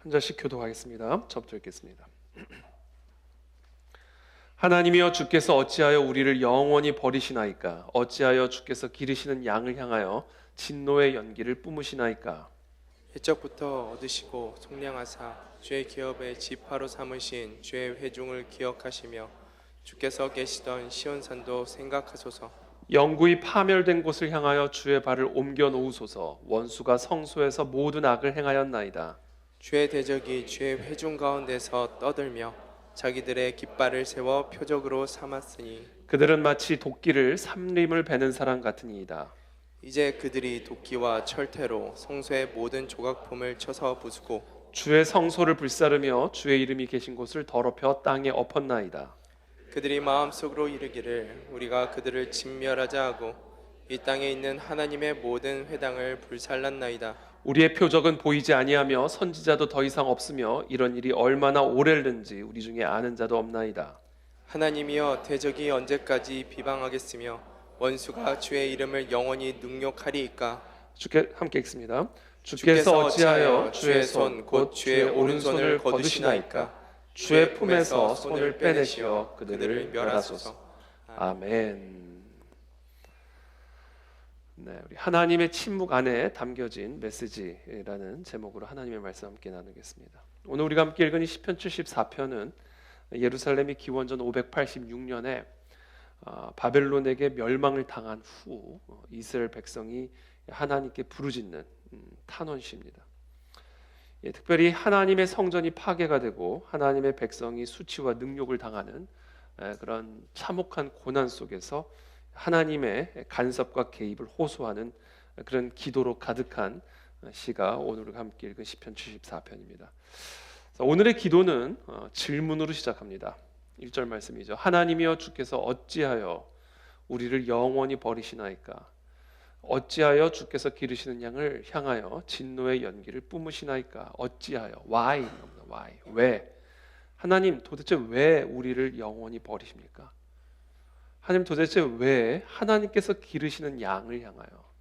한 절씩 교독하겠습니다. 저부터 읽겠습니다. 하나님이여 주께서 어찌하여 우리를 영원히 버리시나이까? 어찌하여 주께서 기르시는 양을 향하여 진노의 연기를 뿜으시나이까? 옛적부터 얻으시고 속량하사 주의 기업의 지파로 삼으신 주의 회중을 기억하시며 주께서 계시던 시온산도 생각하소서. 영구히 파멸된 곳을 향하여 주의 발을 옮겨 놓으소서. 원수가 성소에서 모든 악을 행하였나이다. 주의 대적이 주의 회중 가운데서 떠들며 자기들의 깃발을 세워 표적으로 삼았으니 그들은 마치 도끼를 삼림을 베는 사람 같으니이다. 이제 그들이 도끼와 철퇴로 성소의 모든 조각품을 쳐서 부수고 주의 성소를 불사르며 주의 이름이 계신 곳을 더럽혀 땅에 엎었나이다. 그들이 마음속으로 이르기를 우리가 그들을 진멸하자 하고 이 땅에 있는 하나님의 모든 회당을 불살랐나이다. 우리의 표적은 보이지 아니하며 선지자도 더 이상 없으며 이런 일이 얼마나 오래는지 우리 중에 아는 자도 없나이다. 하나님이여 대적이 언제까지 비방하겠으며 원수가 주의 이름을 영원히 능욕하리이까? 주께 함께 읽습니다. 주께서 어찌하여 주의 손 곧 주의 오른손을 거두시나이까? 주의 품에서 손을 빼내시어 그들을 멸하소서. 아멘. 네, 우리 하나님의 침묵 안에 담겨진 메시지라는 제목으로 하나님의 말씀 함께 나누겠습니다. 오늘 우리가 함께 읽은 이 시편 74편은 예루살렘이 기원전 586년에 바벨론에게 멸망을 당한 후 이스라엘 백성이 하나님께 부르짖는 탄원시입니다. 특별히 하나님의 성전이 파괴가 되고 하나님의 백성이 수치와 능욕을 당하는 그런 참혹한 고난 속에서 하나님의 간섭과 개입을 호소하는 그런 기도로 가득한 시가 오늘 우리가 함께 읽은 시편 74편입니다. 오늘의 기도는 질문으로 시작합니다. 1절 말씀이죠. 하나님이여 주께서 어찌하여 우리를 영원히 버리시나이까? 어찌하여 주께서 기르시는 양을 향하여 진노의 연기를 뿜으시나이까? 어찌하여? Why? 왜? 하나님 도대체 왜 우리를 영원히 버리십니까? 하나님 도대체 왜 하나님께서 기르시는 양을 향하여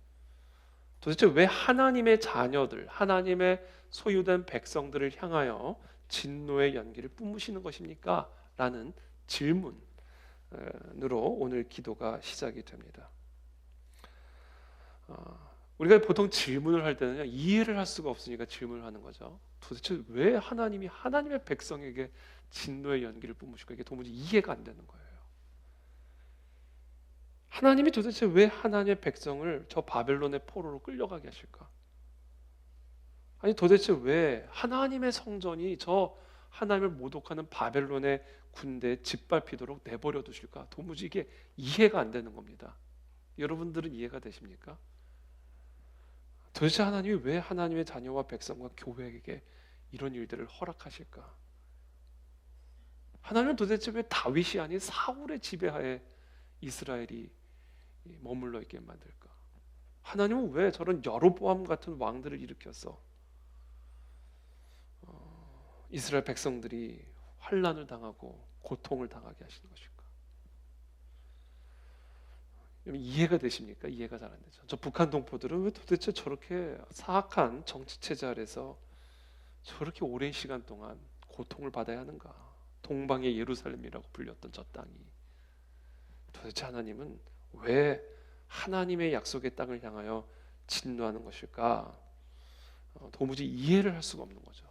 도대체 왜 하나님의 자녀들, 하나님의 소유된 백성들을 향하여 진노의 연기를 뿜으시는 것입니까? 라는 질문으로 오늘 기도가 시작이 됩니다. 우리가 보통 질문을 할 때는 이해를 할 수가 없으니까 질문을 하는 거죠. 도대체 왜 하나님이 하나님의 백성에게 진노의 연기를 뿜으실까? 이게 도무지 이해가 안 되는 거예요. 하나님이 도대체 왜 하나님의 백성을 저 바벨론의 포로로 끌려가게 하실까? 아니 도대체 왜 하나님의 성전이 저 하나님을 모독하는 바벨론의 군대에 짓밟히도록 내버려 두실까? 도무지 이게 이해가 안 되는 겁니다. 여러분들은 이해가 되십니까? 도대체 하나님이 왜 하나님의 자녀와 백성과 교회에게 이런 일들을 허락하실까? 하나님은 도대체 왜 다윗이 아닌 사울의 지배하에 이스라엘이 머물러 있게 만들까? 하나님은 왜 저런 여로보암 같은 왕들을 일으켜서 이스라엘 백성들이 환난을 당하고 고통을 당하게 하시는 것일까? 이해가 되십니까? 이해가 잘 안 되죠. 저 북한 동포들은 왜 도대체 저렇게 사악한 정치 체제 아래서 저렇게 오랜 시간 동안 고통을 받아야 하는가? 동방의 예루살렘이라고 불렸던 저 땅이 도대체 하나님은 왜 하나님의 약속의 땅을 향하여 진노하는 것일까? 도무지 이해를 할 수가 없는 거죠.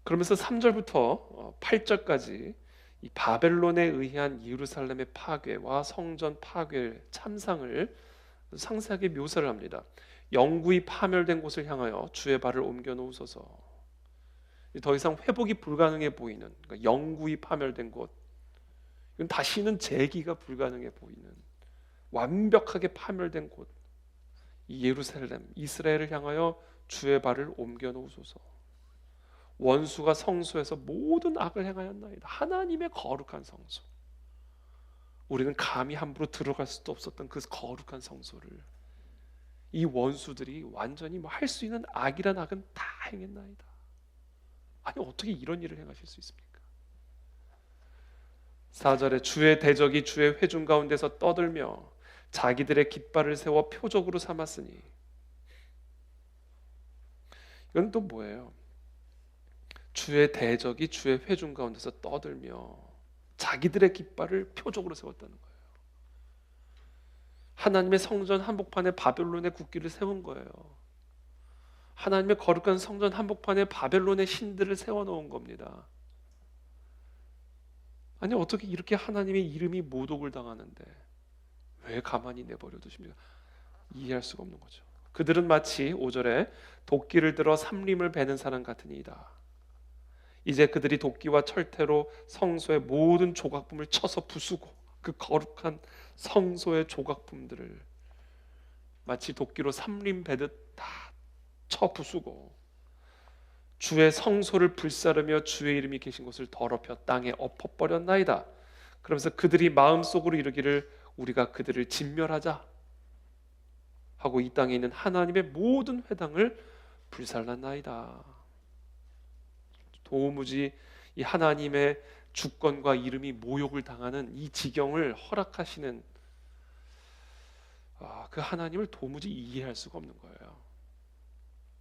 그러면서 3절부터 8절까지 이 바벨론에 의한 예루살렘의 파괴와 성전 파괴 참상을 상세하게 묘사를 합니다. 영구히 파멸된 곳을 향하여 주의 발을 옮겨 놓으소서. 더 이상 회복이 불가능해 보이는, 그러니까 영구히 파멸된 곳, 이건 다시는 재기가 불가능해 보이는 완벽하게 파멸된 곳, 이 예루살렘, 이스라엘을 향하여 주의 발을 옮겨 놓으소서. 원수가 성소에서 모든 악을 행하였나이다. 하나님의 거룩한 성소, 우리는 감히 함부로 들어갈 수도 없었던 그 거룩한 성소를 이 원수들이 완전히 할 수 있는 악이란 악은 다 행했나이다. 아니 어떻게 이런 일을 행하실 수 있습니까? 4절에 주의 대적이 주의 회중 가운데서 떠들며 자기들의 깃발을 세워 표적으로 삼았으니, 이건 또 뭐예요? 주의 대적이 주의 회중 가운데서 떠들며 자기들의 깃발을 표적으로 세웠다는 거예요. 하나님의 성전 한복판에 바벨론의 국기를 세운 거예요. 하나님의 거룩한 성전 한복판에 바벨론의 신들을 세워놓은 겁니다. 아니 어떻게 이렇게 하나님의 이름이 모독을 당하는데 왜 가만히 내버려 두십니까? 이해할 수가 없는 거죠. 그들은 마치 5절에 도끼를 들어 삼림을 베는 사람 같으니이다. 이제 그들이 도끼와 철퇴로 성소의 모든 조각품을 쳐서 부수고 그 거룩한 성소의 조각품들을 마치 도끼로 삼림 베듯 다 쳐 부수고 주의 성소를 불사르며 주의 이름이 계신 곳을 더럽혀 땅에 엎어버렸나이다. 그러면서 그들이 마음속으로 이르기를 우리가 그들을 진멸하자 하고 이 땅에 있는 하나님의 모든 회당을 불살랐나이다. 도무지 이 하나님의 주권과 이름이 모욕을 당하는 이 지경을 허락하시는 그 하나님을 도무지 이해할 수가 없는 거예요.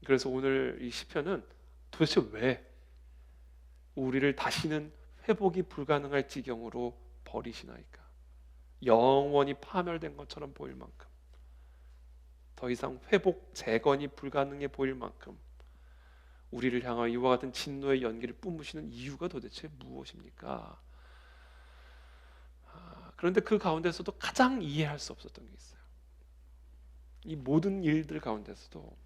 그래서 오늘 이 시편은 도대체 왜 우리를 다시는 회복이 불가능할 지경으로 버리시나이까? 영원히 파멸된 것처럼 보일 만큼, 더 이상 회복 재건이 불가능해 보일 만큼 우리를 향하여 이와 같은 진노의 연기를 뿜으시는 이유가 도대체 무엇입니까? 그런데 그 가운데서도 가장 이해할 수 없었던 게 있어요. 이 모든 일들 가운데서도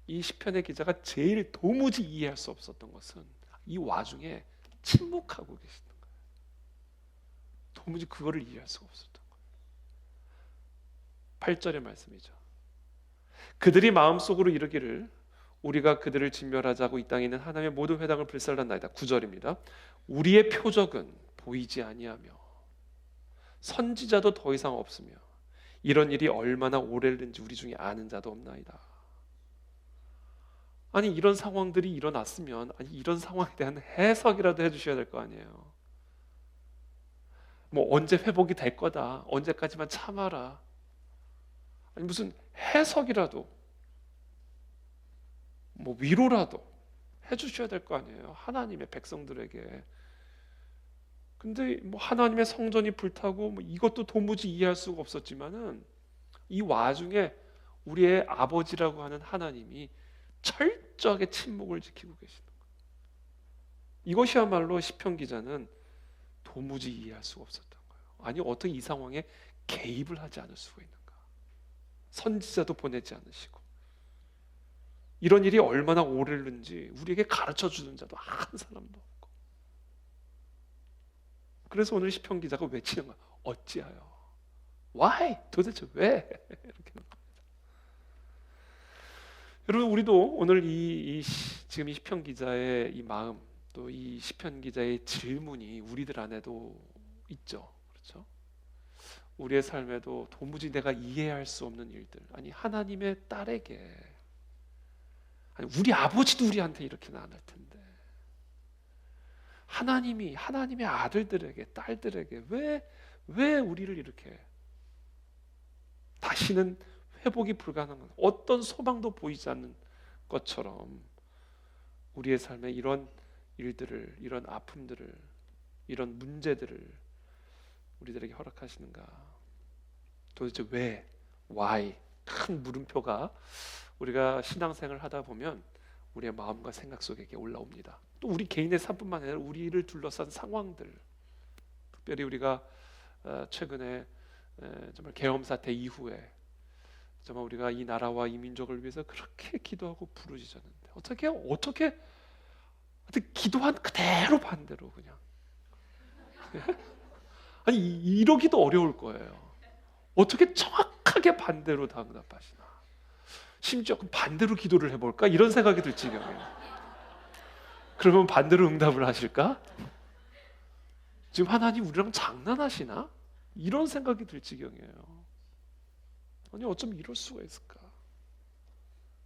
이 시편의 기자가 제일 도무지 이해할 수 없었던 것은 이 와중에 침묵하고 계시는 거예요. 도무지 그거를 이해할 수가 없었던 거예요. 8절의 말씀이죠. 그들이 마음속으로 이르기를 우리가 그들을 진멸하자고 이 땅에 있는 하나님의 모든 회당을 불살랐나이다. 9절입니다. 우리의 표적은 보이지 아니하며 선지자도 더 이상 없으며 이런 일이 얼마나 오래는지 우리 중에 아는 자도 없나이다. 아니 이런 상황들이 일어났으면 이런 상황에 대한 해석이라도 해주셔야 될 거 아니에요. 뭐 언제 회복이 될 거다, 언제까지만 참아라, 아니 무슨 해석이라도 뭐 위로라도 해주셔야 될 거 아니에요, 하나님의 백성들에게. 근데 뭐 하나님의 성전이 불타고 뭐 이것도 도무지 이해할 수가 없었지만은 이 와중에 우리의 아버지라고 하는 하나님이 철저하게 침묵을 지키고 계시는 거예요. 이것이야말로 시편 기자는 도무지 이해할 수가 없었던 거예요. 아니 어떻게 이 상황에 개입을 하지 않을 수가 있는가? 선지자도 보내지 않으시고 이런 일이 얼마나 오래는지 우리에게 가르쳐 주는 자도 한 사람도 없고. 그래서 오늘 시편 기자가 외치는 거야. 어찌하여? Why? 도대체 왜? 이렇게. 여러분 우리도 오늘 지금 이 시편 기자의 이 마음, 또 이 시편 기자의 질문이 우리들 안에도 있죠. 그렇죠? 우리의 삶에도 도무지 내가 이해할 수 없는 일들, 아니 하나님의 딸에게, 아니 우리 아버지도 우리한테 이렇게는 안 할 텐데 하나님이 하나님의 아들들에게, 딸들에게 왜 우리를 이렇게 다시는 회복이 불가능한, 어떤 소망도 보이지 않는 것처럼 우리의 삶에 이런 일들을, 이런 아픔들을, 이런 문제들을 우리들에게 허락하시는가? 도대체 왜? Why? 큰 물음표가 우리가 신앙생활을 하다 보면 우리의 마음과 생각 속에 올라옵니다. 또 우리 개인의 삶뿐만 아니라 우리를 둘러싼 상황들, 특별히 우리가 최근에 정말 계엄 사태 이후에 정말 우리가 이 나라와 이 민족을 위해서 그렇게 기도하고 부르짖었는데 어떻게 기도한 그대로 반대로 그냥 아니 이러기도 어려울 거예요. 어떻게 정확하게 반대로 답하시나? 심지어 반대로 기도를 해볼까? 이런 생각이 들 지경이에요. 그러면 반대로 응답을 하실까? 지금 하나님 우리랑 장난하시나? 이런 생각이 들 지경이에요. 아니 어쩜 이럴 수가 있을까?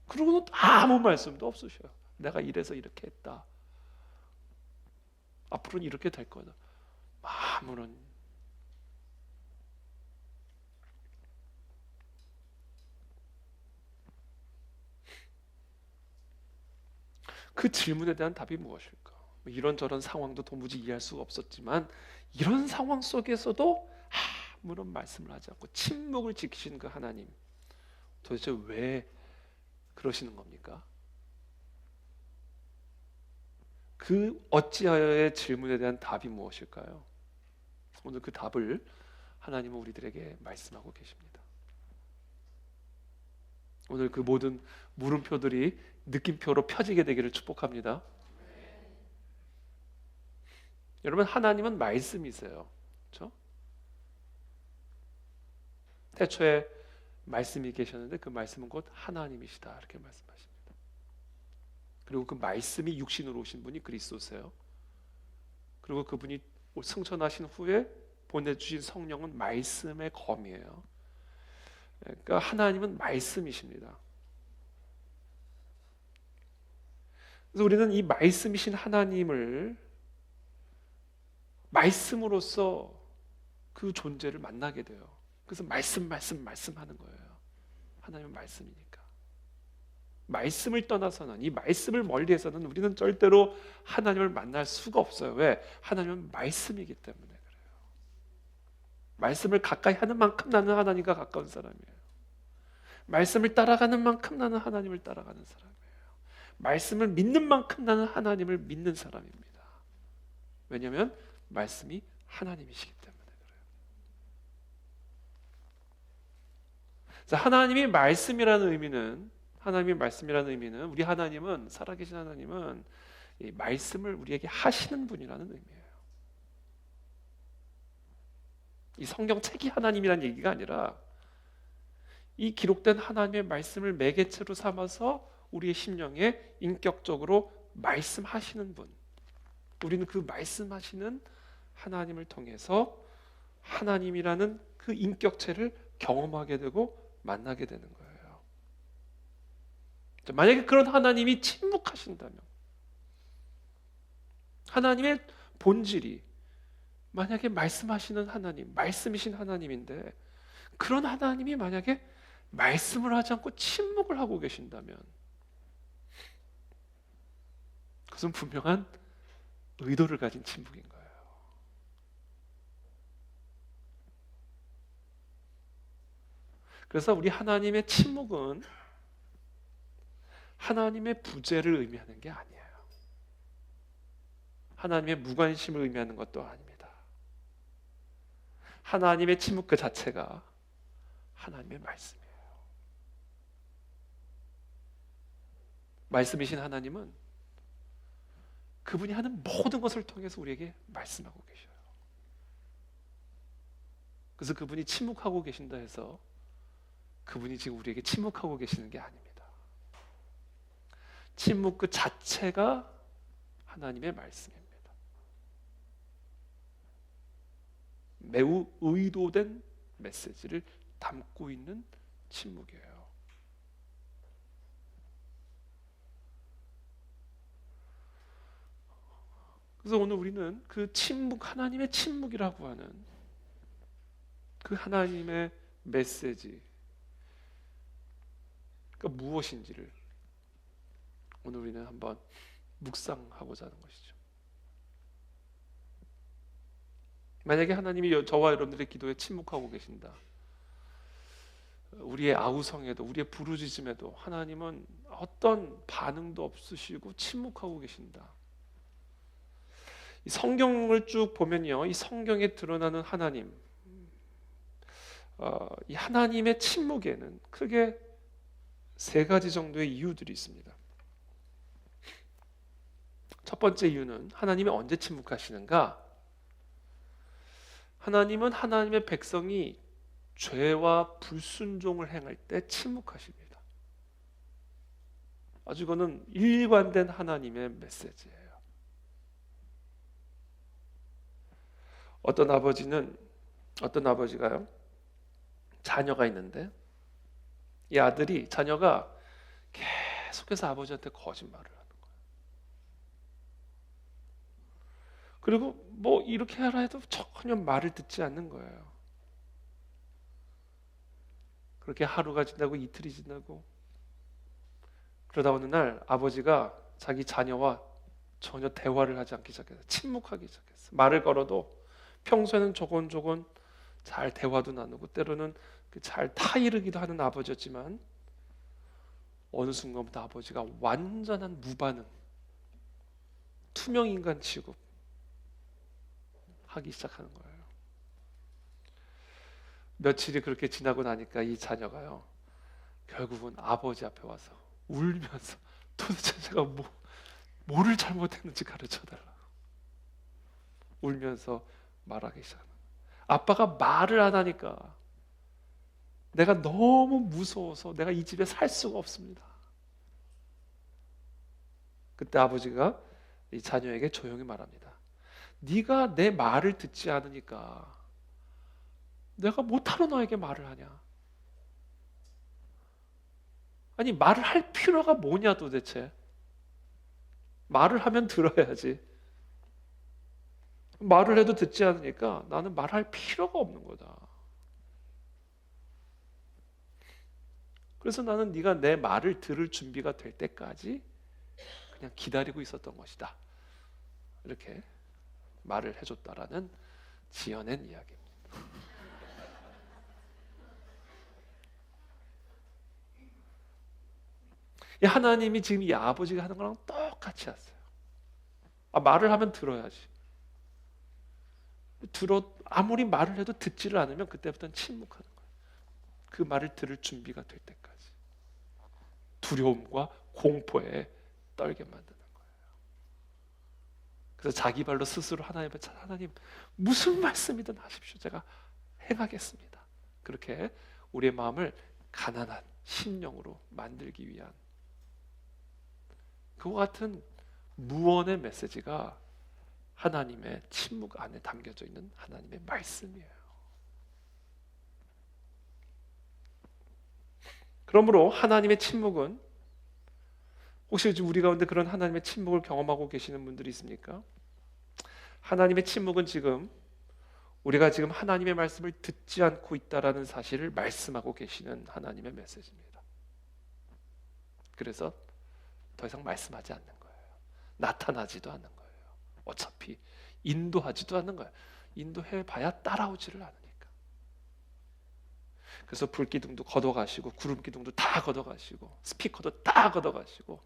그러고는 아무 말씀도 없으셔요. 내가 이래서 이렇게 했다, 앞으로는 이렇게 될 거다, 아무런. 그 질문에 대한 답이 무엇일까? 이런저런 상황도 도무지 이해할 수가 없었지만 이런 상황 속에서도 아무런 말씀을 하지 않고 침묵을 지키시는 그 하나님, 도대체 왜 그러시는 겁니까? 그 어찌하여의 질문에 대한 답이 무엇일까요? 오늘 그 답을 하나님은 우리들에게 말씀하고 계십니다. 오늘 그 모든 물음표들이 느낌표로 펴지게 되기를 축복합니다. 여러분, 하나님은 말씀이세요. 그렇죠? 태초에 말씀이 계셨는데 그 말씀은 곧 하나님이시다, 이렇게 말씀하십니다. 그리고 그 말씀이 육신으로 오신 분이 그리스도세요. 그리고 그분이 승천하신 후에 보내주신 성령은 말씀의 검이에요. 그러니까 하나님은 말씀이십니다. 그래서 우리는 이 말씀이신 하나님을 말씀으로써 그 존재를 만나게 돼요. 그래서 말씀하는 거예요. 하나님은 말씀이니까. 말씀을 떠나서는, 이 말씀을 멀리해서는 우리는 절대로 하나님을 만날 수가 없어요. 왜? 하나님은 말씀이기 때문에 그래요. 말씀을 가까이 하는 만큼 나는 하나님과 가까운 사람이에요. 말씀을 따라가는 만큼 나는 하나님을 따라가는 사람이에요. 말씀을 믿는 만큼 나는 하나님을 믿는 사람입니다. 왜냐하면 말씀이 하나님이시기 때문에 그래요. 자, 하나님이 말씀이라는 의미는, 우리 하나님은, 살아계신 하나님은 이 말씀을 우리에게 하시는 분이라는 의미예요. 이 성경 책이 하나님이라는 얘기가 아니라 이 기록된 하나님의 말씀을 매개체로 삼아서 우리의 심령에 인격적으로 말씀하시는 분, 우리는 그 말씀하시는 하나님을 통해서 하나님이라는 그 인격체를 경험하게 되고 만나게 되는 거예요. 만약에 그런 하나님이 침묵하신다면, 하나님의 본질이 만약에 말씀하시는 하나님, 말씀이신 하나님인데 그런 하나님이 만약에 말씀을 하지 않고 침묵을 하고 계신다면 그것은 분명한 의도를 가진 침묵인 거예요. 그래서 우리 하나님의 침묵은 하나님의 부재를 의미하는 게 아니에요. 하나님의 무관심을 의미하는 것도 아닙니다. 하나님의 침묵 그 자체가 하나님의 말씀이에요. 말씀이신 하나님은 그분이 하는 모든 것을 통해서 우리에게 말씀하고 계셔요. 그래서 그분이 침묵하고 계신다 해서 그분이 지금 우리에게 침묵하고 계시는 게 아닙니다. 침묵 그 자체가 하나님의 말씀입니다. 매우 의도된 메시지를 담고 있는 침묵이에요. 그래서 오늘 우리는 그 침묵, 하나님의 침묵이라고 하는 그 하나님의 메시지, 그러니까 무엇인지를 오늘 우리는 한번 묵상하고자 하는 것이죠. 만약에 하나님이 저와 여러분들의 기도에 침묵하고 계신다, 우리의 아우성에도, 우리의 부르짖음에도 하나님은 어떤 반응도 없으시고 침묵하고 계신다, 이 성경을 쭉 보면요, 이 성경에 드러나는 하나님, 이 하나님의 침묵에는 크게 세 가지 정도의 이유들이 있습니다. 첫 번째 이유는 하나님이 언제 침묵하시는가? 하나님은 하나님의 백성이 죄와 불순종을 행할 때 침묵하십니다. 아주 이거는 일관된 하나님의 메시지예요. 어떤 아버지가요, 자녀가 있는데 이 자녀가 계속해서 아버지한테 거짓말을 하는 거예요. 그리고 뭐 이렇게 하라 해도 전혀 말을 듣지 않는 거예요. 그렇게 하루가 지나고 이틀이 지나고, 그러다 어느 날 아버지가 자기 자녀와 전혀 대화를 하지 않기 시작했어요. 침묵하기 시작했어요. 말을 걸어도 평소에는 조곤조곤 잘 대화도 나누고 때로는 잘 타이르기도 하는 아버지였지만 어느 순간부터 아버지가 완전한 무반응, 투명인간 취급 하기 시작하는 거예요. 며칠이 그렇게 지나고 나니까 이 자녀가요, 결국은 아버지 앞에 와서 울면서 도대체 제가 뭐를 잘못했는지 가르쳐달라고 울면서 말하기 시작하는 거예요. 아빠가 말을 안 하니까 내가 너무 무서워서 내가 이 집에 살 수가 없습니다. 그때 아버지가 이 자녀에게 조용히 말합니다. 네가 내 말을 듣지 않으니까 내가 못하러 너에게 말을 하냐? 아니 말을 할 필요가 뭐냐 도대체? 말을 하면 들어야지. 말을 해도 듣지 않으니까 나는 말할 필요가 없는 거다. 그래서 나는 네가 내 말을 들을 준비가 될 때까지 그냥 기다리고 있었던 것이다. 이렇게 말을 해줬다라는 지어낸 이야기입니다. 이 하나님이 지금 이 아버지가 하는 거랑 똑같이 하세요. 말을 하면 들어야지. 아무리 말을 해도 듣지를 않으면 그때부터는 침묵하는 거예요. 그 말을 들을 준비가 될 때까지. 두려움과 공포에 떨게 만드는 거예요. 그래서 자기 발로 스스로 하나님을 찾아, 하나님 무슨 말씀이든 하십시오. 제가 행하겠습니다. 그렇게 우리의 마음을 가난한 심령으로 만들기 위한 그와 같은 무언의 메시지가 하나님의 침묵 안에 담겨져 있는 하나님의 말씀이에요. 그러므로 하나님의 침묵은, 혹시 우리 가운데 그런 하나님의 침묵을 경험하고 계시는 분들이 있습니까? 하나님의 침묵은 지금 우리가 지금 하나님의 말씀을 듣지 않고 있다라는 사실을 말씀하고 계시는 하나님의 메시지입니다. 그래서 더 이상 말씀하지 않는 거예요. 나타나지도 않는 거예요. 어차피 인도하지도 않는 거예요. 인도해봐야 따라오지를 않으니까. 그래서 불기둥도 걷어가시고 구름기둥도 다 걷어가시고 스피커도 다 걷어가시고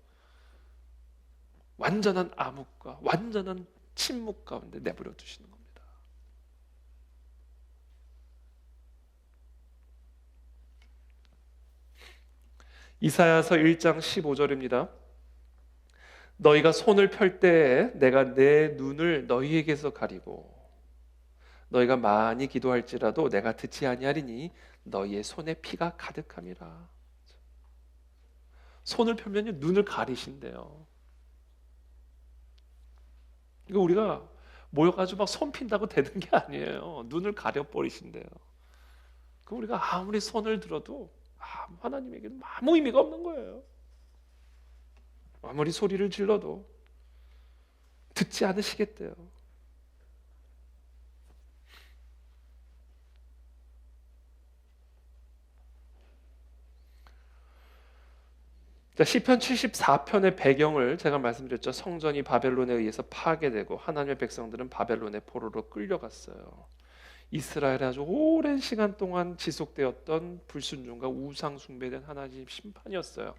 완전한 암흑과 완전한 침묵 가운데 내버려 두시는 겁니다. 이사야서 1장 15절입니다. 너희가 손을 펼 때에 내가 내 눈을 너희에게서 가리고 너희가 많이 기도할지라도 내가 듣지 아니하리니 너희의 손에 피가 가득함이라. 손을 펴면 눈을 가리신대요. 이거 우리가 모여가지고 막 손 핀다고 되는 게 아니에요. 눈을 가려버리신대요. 그 우리가 아무리 손을 들어도 하나님에게는 아무 의미가 없는 거예요. 아무리 소리를 질러도 듣지 않으시겠대요. 자, 시편 74편의 배경을 제가 말씀드렸죠. 성전이 바벨론에 의해서 파괴되고 하나님의 백성들은 바벨론의 포로로 끌려갔어요. 이스라엘에 아주 오랜 시간 동안 지속되었던 불순종과 우상 숭배에 대한 하나님 심판이었어요.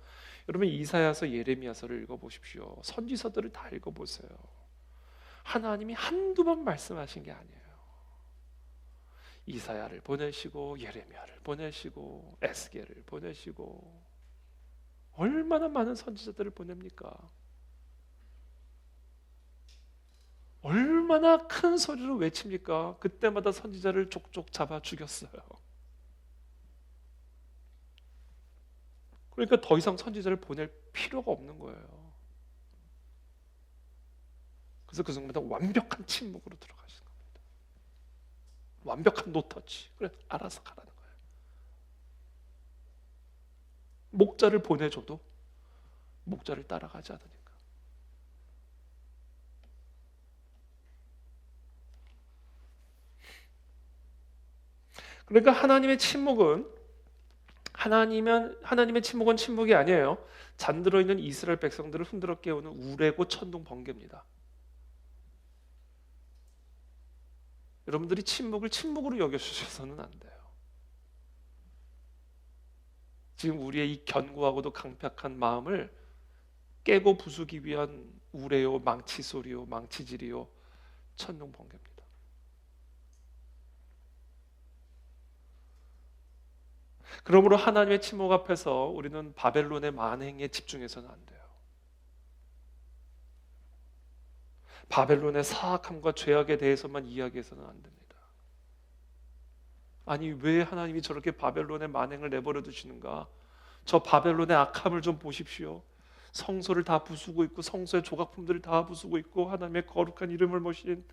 여러분 이사야서 예레미야서를 읽어보십시오. 선지서들을 다 읽어보세요. 하나님이 한두 번 말씀하신 게 아니에요. 이사야를 보내시고 예레미야를 보내시고 에스겔을 보내시고 얼마나 많은 선지자들을 보냅니까? 얼마나 큰 소리로 외칩니까? 그때마다 선지자를 족족 잡아 죽였어요. 그러니까 더 이상 선지자를 보낼 필요가 없는 거예요. 그래서 그 순간마다 완벽한 침묵으로 들어가시는 겁니다. 완벽한 노터치. 그래, 알아서 가라는 거예요. 목자를 보내줘도 목자를 따라가지 않으니까. 그러니까 하나님의 침묵은 하나님의 침묵은 침묵이 아니에요. 잠들어 있는 이스라엘 백성들을 흔들어 깨우는 우레고 천둥 번개입니다. 여러분들이 침묵을 침묵으로 여겨주셔서는 안 돼요. 지금 우리의 이 견고하고도 강팍한 마음을 깨고 부수기 위한 우레요, 망치 소리요, 망치질이요, 천둥 번개입니다. 그러므로 하나님의 침묵 앞에서 우리는 바벨론의 만행에 집중해서는 안 돼요. 바벨론의 사악함과 죄악에 대해서만 이야기해서는 안 됩니다. 아니, 왜 하나님이 저렇게 바벨론의 만행을 내버려 두시는가? 저 바벨론의 악함을 좀 보십시오. 성소를 다 부수고 있고 성소의 조각품들을 다 부수고 있고 하나님의 거룩한 이름을 모신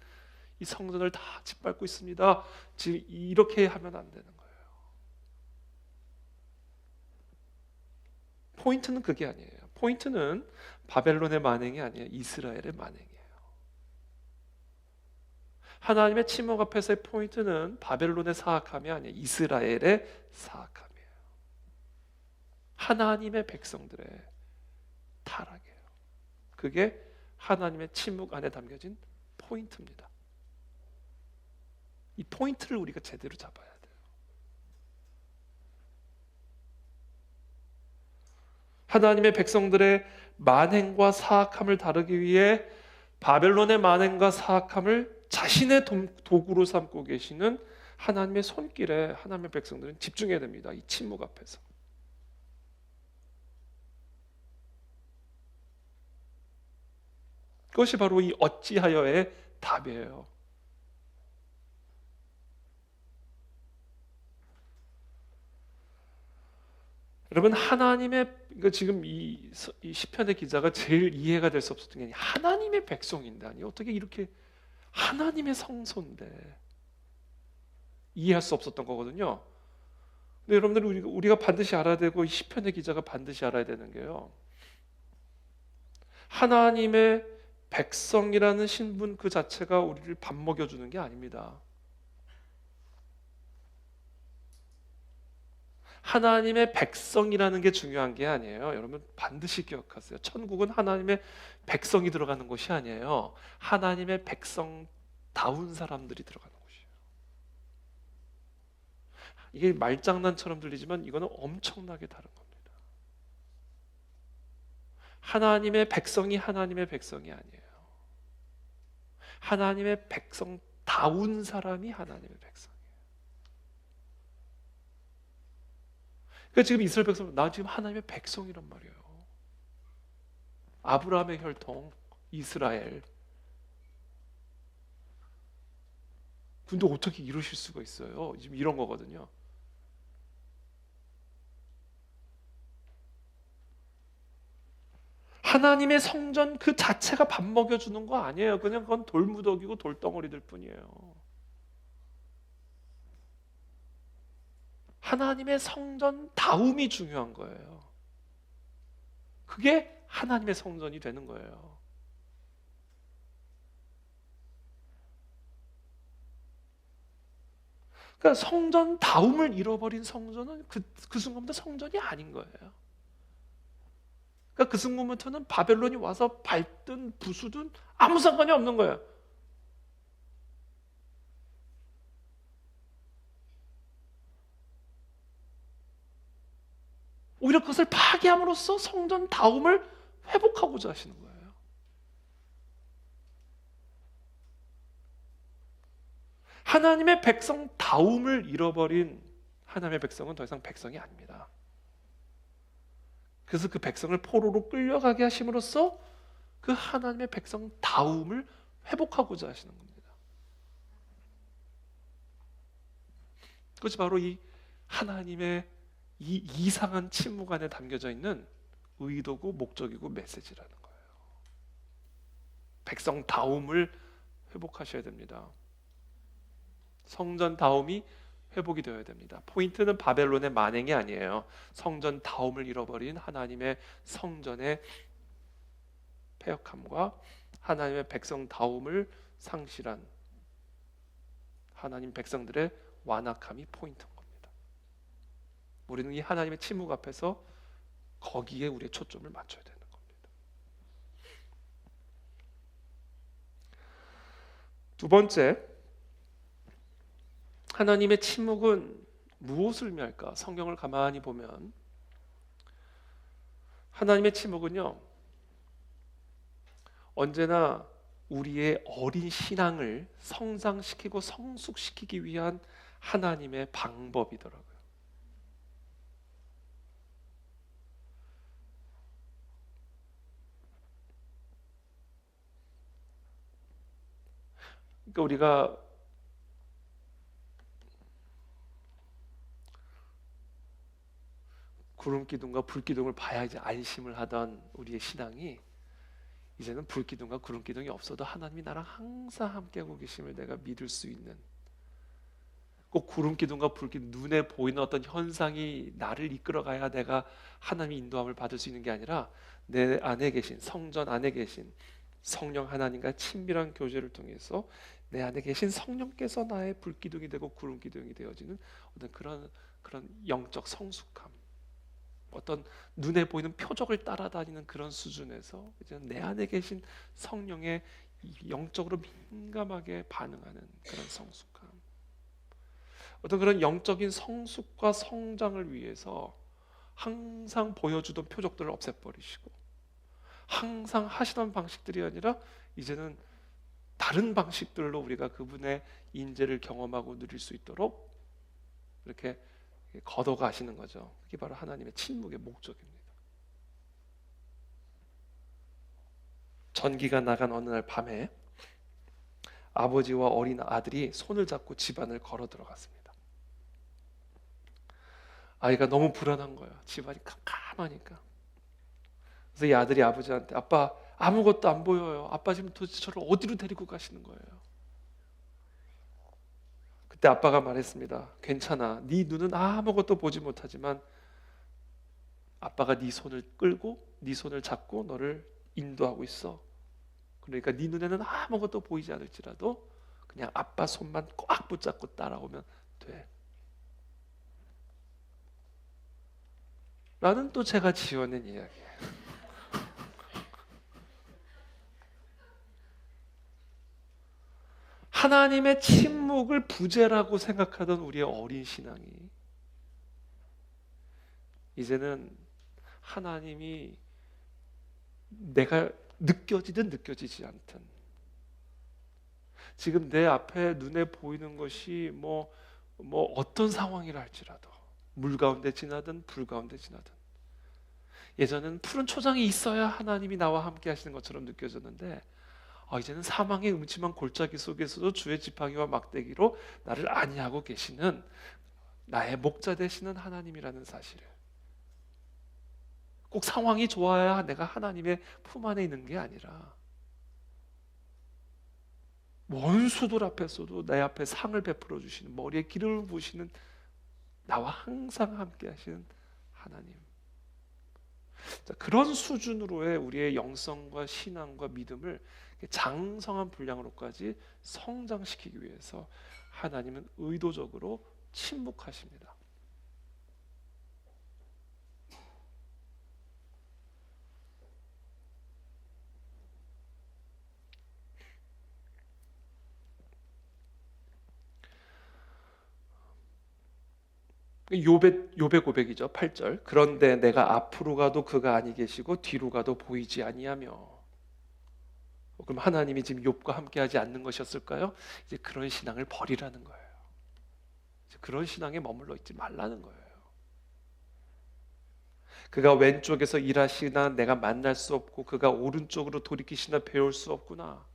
이 성전을 다 짓밟고 있습니다. 지금 이렇게 하면 안 되는 거예요. 포인트는 그게 아니에요. 포인트는 바벨론의 만행이 아니에요. 이스라엘의 만행이에요. 하나님의 침묵 앞에서의 포인트는 바벨론의 사악함이 아니에요. 이스라엘의 사악함이에요. 하나님의 백성들의 타락이에요. 그게 하나님의 침묵 안에 담겨진 포인트입니다. 이 포인트를 우리가 제대로 잡아야 돼요. 하나님의 백성들의 만행과 사악함을 다루기 위해 바벨론의 만행과 사악함을 자신의 도구로 삼고 계시는 하나님의 손길에 하나님의 백성들은 집중해야 됩니다. 이 침묵 앞에서. 그것이 바로 이 어찌하여의 답이에요. 여러분, 하나님의 지금 이 시편의 기자가 제일 이해가 될 수 없었던 게 하나님의 백성인데 아니 어떻게 이렇게 하나님의 성소인데 이해할 수 없었던 거거든요. 근데 여러분들 우리가 반드시 알아야 되고 이 시편의 기자가 반드시 알아야 되는 게요. 하나님의 백성이라는 신분 그 자체가 우리를 밥 먹여주는 게 아닙니다. 하나님의 백성이라는 게 중요한 게 아니에요. 여러분 반드시 기억하세요. 천국은 하나님의 백성이 들어가는 곳이 아니에요. 하나님의 백성다운 사람들이 들어가는 곳이에요. 이게 말장난처럼 들리지만 이거는 엄청나게 다른 겁니다. 하나님의 백성이 하나님의 백성이 아니에요. 하나님의 백성다운 사람이 하나님의 백성이에요. 그러니까 지금 이스라엘 백성, 나 지금 하나님의 백성이란 말이에요. 아브라함의 혈통, 이스라엘. 근데 어떻게 이러실 수가 있어요? 지금 이런 거거든요. 하나님의 성전 그 자체가 밥 먹여주는 거 아니에요. 그냥 그건 돌무더기고 돌덩어리들 뿐이에요. 하나님의 성전다움이 중요한 거예요. 그게 하나님의 성전이 되는 거예요. 그러니까 성전다움을 잃어버린 성전은 그 순간부터 성전이 아닌 거예요. 그러니까 그 순간부터는 바벨론이 와서 밟든 부수든 아무 상관이 없는 거예요. 오히려 그것을 파괴함으로써 성전다움을 회복하고자 하시는 거예요. 하나님의 백성다움을 잃어버린 하나님의 백성은 더 이상 백성이 아닙니다. 그래서 그 백성을 포로로 끌려가게 하심으로써 그 하나님의 백성다움을 회복하고자 하시는 겁니다. 그것이 바로 이 하나님의 이 이상한 침묵 안에 담겨져 있는 의도고 목적이고 메시지라는 거예요. 백성다움을 회복하셔야 됩니다. 성전다움이 회복이 되어야 됩니다. 포인트는 바벨론의 만행이 아니에요. 성전다움을 잃어버린 하나님의 성전의 패역함과 하나님의 백성다움을 상실한 하나님 백성들의 완악함이 포인트인 겁니다. 우리는 이 하나님의 침묵 앞에서 거기에 우리의 초점을 맞춰야 되는 겁니다. 두 번째, 하나님의 침묵은 무엇을 의미할까? 성경을 가만히 보면 하나님의 침묵은요, 언제나 우리의 어린 신앙을 성장시키고 성숙시키기 위한 하나님의 방법이더라고요. 그러니까 우리가 구름 기둥과 불 기둥을 봐야 이제 안심을 하던 우리의 신앙이 이제는 불 기둥과 구름 기둥이 없어도 하나님이 나랑 항상 함께하고 계심을 내가 믿을 수 있는, 꼭 구름 기둥과 불 기둥 눈에 보이는 어떤 현상이 나를 이끌어가야 내가 하나님의 인도함을 받을 수 있는 게 아니라 내 안에 계신 성전 안에 계신 성령 하나님과 친밀한 교제를 통해서 내 안에 계신 성령께서 나의 불 기둥이 되고 구름 기둥이 되어지는 어떤 그런 영적 성숙함, 어떤 눈에 보이는 표적을 따라다니는 그런 수준에서 이제 내 안에 계신 성령의 영적으로 민감하게 반응하는 그런 성숙함, 어떤 그런 영적인 성숙과 성장을 위해서 항상 보여주던 표적들을 없애버리시고 항상 하시던 방식들이 아니라 이제는 다른 방식들로 우리가 그분의 인재를 경험하고 누릴 수 있도록 이렇게 걷어가시는 거죠. 그게 바로 하나님의 침묵의 목적입니다. 전기가 나간 어느 날 밤에 아버지와 어린 아들이 손을 잡고 집안을 걸어 들어갔습니다. 아이가 너무 불안한 거예요. 집안이 캄캄하니까. 그래서 이 아들이 아버지한테 아빠 아무것도 안 보여요. 아빠 지금 도대체 저를 어디로 데리고 가시는 거예요? 그때 아빠가 말했습니다. 괜찮아. 네 눈은 아무것도 보지 못하지만 아빠가 네 손을 끌고 네 손을 잡고 너를 인도하고 있어. 그러니까 네 눈에는 아무것도 보이지 않을지라도 그냥 아빠 손만 꽉 붙잡고 따라오면 돼. 라는 또 제가 지어낸 이야기예요. 하나님의 침묵을 부재라고 생각하던 우리의 어린 신앙이 이제는 하나님이 내가 느껴지든 느껴지지 않든 지금 내 앞에 눈에 보이는 것이 뭐 어떤 상황이라 할지라도 물 가운데 지나든 불 가운데 지나든 예전에는 푸른 초장이 있어야 하나님이 나와 함께 하시는 것처럼 느껴졌는데 이제는 사망의 음침한 골짜기 속에서도 주의 지팡이와 막대기로 나를 안위하고 계시는 나의 목자 되시는 하나님이라는 사실을, 꼭 상황이 좋아야 내가 하나님의 품 안에 있는 게 아니라 원수들 앞에서도 내 앞에 상을 베풀어 주시는, 머리에 기름을 부으시는, 나와 항상 함께 하시는 하나님. 자, 그런 수준으로의 우리의 영성과 신앙과 믿음을 장성한 분량으로까지 성장시키기 위해서 하나님은 의도적으로 침묵하십니다. 욥의 고백이죠. 8절. 그런데 내가 앞으로 가도 그가 아니 계시고 뒤로 가도 보이지 아니하며. 그럼 하나님이 지금 욥과 함께하지 않는 것이었을까요? 이제 그런 신앙을 버리라는 거예요. 이제 그런 신앙에 머물러 있지 말라는 거예요. 그가 왼쪽에서 일하시나 내가 만날 수 없고 그가 오른쪽으로 돌이키시나 배울 수 없구나.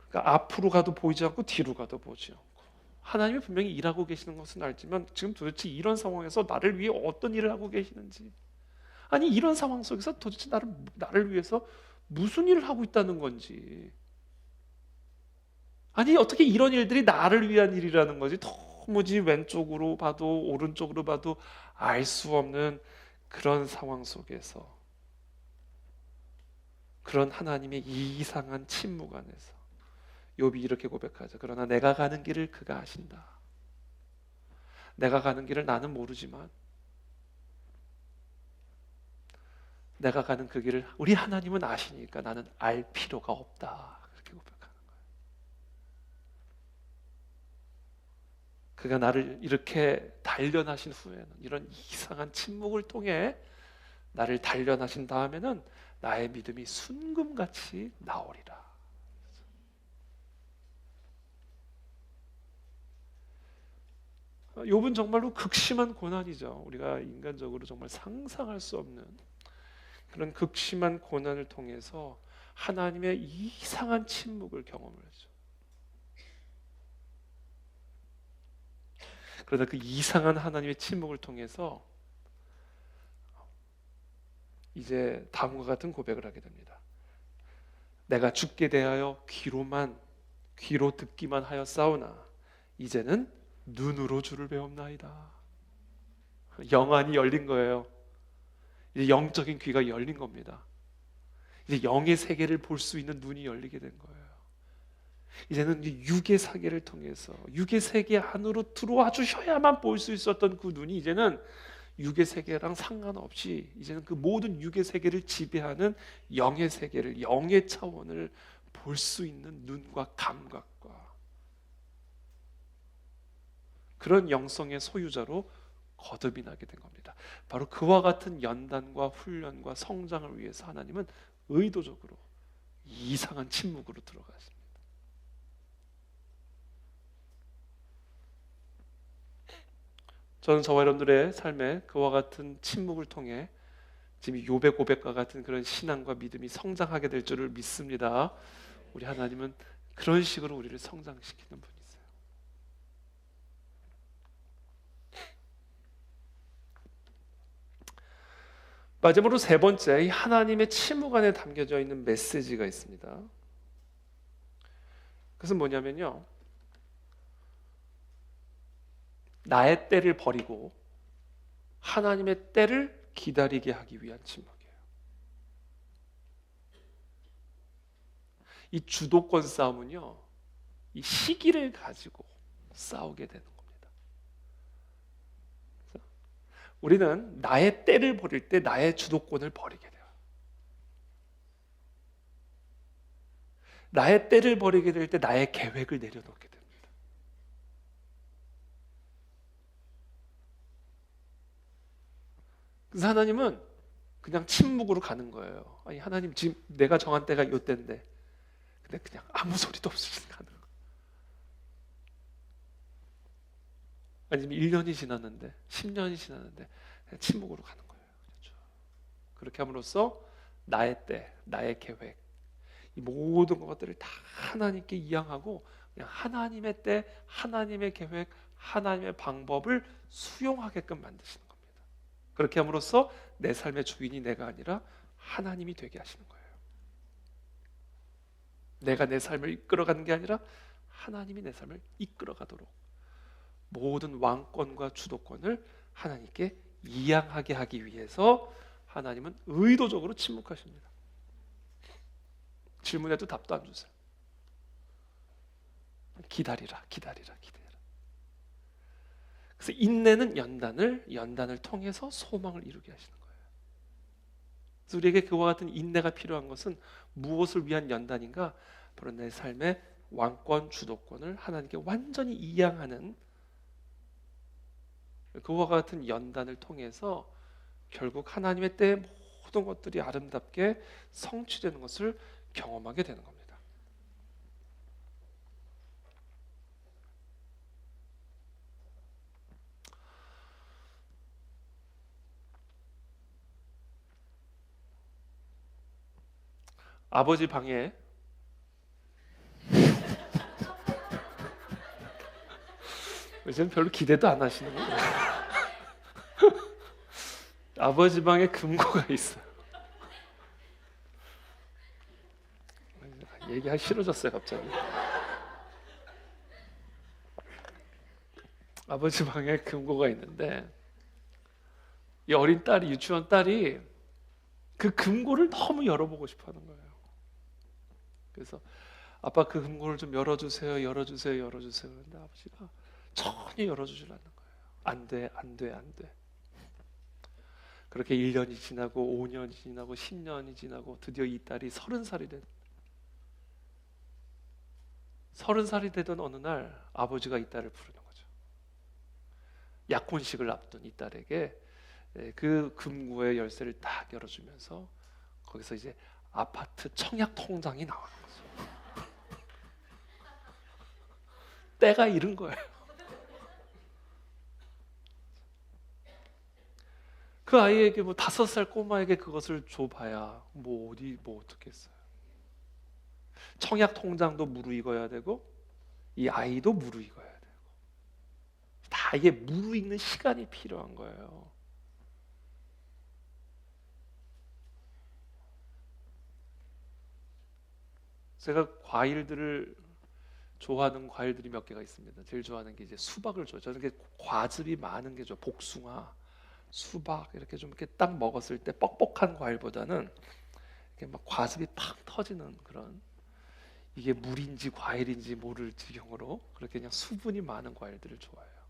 그러니까 앞으로 가도 보이지 않고 뒤로 가도 보지 않고 하나님이 분명히 일하고 계시는 것은 알지만 지금 도대체 이런 상황에서 나를 위해 어떤 일을 하고 계시는지, 아니 이런 상황 속에서 도대체 나를 위해서 무슨 일을 하고 있다는 건지, 아니 어떻게 이런 일들이 나를 위한 일이라는 거지 도무지 왼쪽으로 봐도 오른쪽으로 봐도 알 수 없는 그런 상황 속에서, 그런 하나님의 이상한 침묵 안에서 욥이 이렇게 고백하죠. 그러나 내가 가는 길을 그가 아신다. 내가 가는 길을 나는 모르지만 내가 가는 그 길을 우리 하나님은 아시니까 나는 알 필요가 없다. 그렇게 고백하는 거예요. 그가 나를 이렇게 단련하신 후에는, 이런 이상한 침묵을 통해 나를 단련하신 다음에는 나의 믿음이 순금같이 나오리라. 욥은 정말로 극심한 고난이죠. 우리가 인간적으로 정말 상상할 수 없는 그런 극심한 고난을 통해서 하나님의 이상한 침묵을 경험을 하죠. 그러다 그 이상한 하나님의 침묵을 통해서 이제 다음과 같은 고백을 하게 됩니다. 내가 죽게 대하여 귀로 듣기만 하여 싸우나 이제는 눈으로 주를 배웁나이다. 영안이 열린 거예요. 이제 영적인 귀가 열린 겁니다. 이제 영의 세계를 볼 수 있는 눈이 열리게 된 거예요. 이제는 육의 세계를 통해서 육의 세계 안으로 들어와 주셔야만 볼 수 있었던 그 눈이 이제는 육의 세계랑 상관없이 이제는 그 모든 육의 세계를 지배하는 영의 세계를, 영의 차원을 볼 수 있는 눈과 감각과 그런 영성의 소유자로 거듭이 나게 된 겁니다. 바로 그와 같은 연단과 훈련과 성장을 위해서 하나님은 의도적으로 이상한 침묵으로 들어가십니다. 저는 저와 여러분들의 삶에 그와 같은 침묵을 통해 지금 욥의 고백과 같은 그런 신앙과 믿음이 성장하게 될 줄을 믿습니다. 우리 하나님은 그런 식으로 우리를 성장시키는 분이세요. 마지막으로 세 번째, 이 하나님의 침묵 안에 담겨져 있는 메시지가 있습니다. 그것은 뭐냐면요, 나의 때를 버리고 하나님의 때를 기다리게 하기 위한 침묵이에요. 이 주도권 싸움은요, 이 시기를 가지고 싸우게 되는 겁니다. 우리는 나의 때를 버릴 때 나의 주도권을 버리게 돼요. 나의 때를 버리게 될 때 나의 계획을 내려놓게 됩니다. 그래서 하나님은 그냥 침묵으로 가는 거예요. 아니, 하나님 지금 내가 정한 때가 요 때인데 근데 그냥 아무 소리도 없이 가는 거예요. 아니면 1년이 지났는데 10년이 지났는데 그냥 침묵으로 가는 거예요. 그렇죠? 그렇게 함으로써 나의 때, 나의 계획, 이 모든 것들을 다 하나님께 이양하고 그냥 하나님의 때, 하나님의 계획, 하나님의 방법을 수용하게끔 만드시는 겁니다. 그렇게 함으로써 내 삶의 주인이 내가 아니라 하나님이 되게 하시는 거예요. 내가 내 삶을 이끌어가는 게 아니라 하나님이 내 삶을 이끌어가도록 모든 왕권과 주도권을 하나님께 이양하게 하기 위해서 하나님은 의도적으로 침묵하십니다. 질문에도 답도 안 주세요. 기다리라, 기다리라, 기다리라. 그래서 인내는 연단을 통해서 소망을 이루게 하시는 거예요. 그래서 우리에게 그와 같은 인내가 필요한 것은 무엇을 위한 연단인가? 바로 내 삶의 왕권, 주도권을 하나님께 완전히 이양하는 그와 같은 연단을 통해서 결국 하나님의 때에 모든 것들이 아름답게 성취되는 것을 경험하게 되는 겁니다. 아버지 방에 요즘 별로 기대도 안 하시는 거예요. 아버지 방에 금고가 있어요. 얘기하기 싫어졌어요 갑자기. 아버지 방에 금고가 있는데 이 어린 딸이, 유치원 딸이 그 금고를 너무 열어보고 싶어하는 거예요. 그래서 아빠 그 금고를 좀 열어주세요, 열어주세요, 열어주세요. 근데 아버지가 전혀 열어주질 않는 거예요. 안 돼, 안 돼, 안 돼. 그렇게 1년이 지나고 5년이 지나고 10년이 지나고 드디어 이 딸이 30살이 된 30살이 되던 어느 날 아버지가 이 딸을 부르는 거죠. 약혼식을 앞둔 이 딸에게 그 금고의 열쇠를 딱 열어주면서 거기서 이제 아파트 청약 통장이 나오는 거죠. 때가 이른 거예요. 그 아이에게 뭐 5살 꼬마에게 그것을 줘봐야 뭐 어디 뭐 어떻게 했어요. 청약 통장도 무르익어야 되고 이 아이도 무르익어야 되고 다 이게 무르익는 시간이 필요한 거예요. 제가 과일들을 좋아하는 과일들이 몇 개가 있습니다. 제일 좋아하는 게 이제 수박을 좋아해요. 저는 이렇게 과즙이 많은 게 좋아요. 복숭아, 수박 이렇게 좀 이렇게 딱 먹었을 때 뻑뻑한 과일보다는 이렇게 막 과즙이 팍 터지는 그런 이게 물인지 과일인지 모를 지경으로 그렇게 그냥 수분이 많은 과일들을 좋아해요.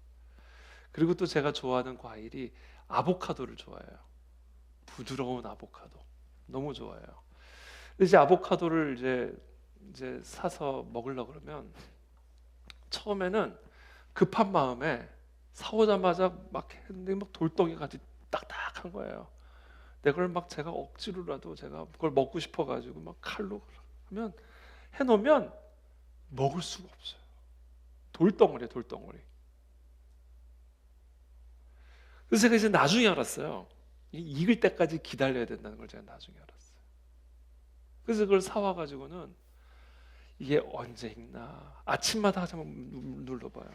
그리고 또 제가 좋아하는 과일이 아보카도를 좋아해요. 부드러운 아보카도 너무 좋아해요. 근데 이제 아보카도를 이제 사서 먹으려고 그러면 처음에는 급한 마음에 사오자마자 막 했는데 막 돌덩이 같이 딱딱한 거예요. 그걸 막 제가 억지로라도 제가 그걸 먹고 싶어가지고 막 칼로 하면 해놓으면 먹을 수가 없어요. 돌덩어리에 돌덩어리. 그래서 제가 이제 나중에 알았어요. 익을 때까지 기다려야 된다는 걸 제가 나중에 알았어요. 그래서 그걸 사와가지고는 이게 언제 익나 아침마다 한번 눌러봐요.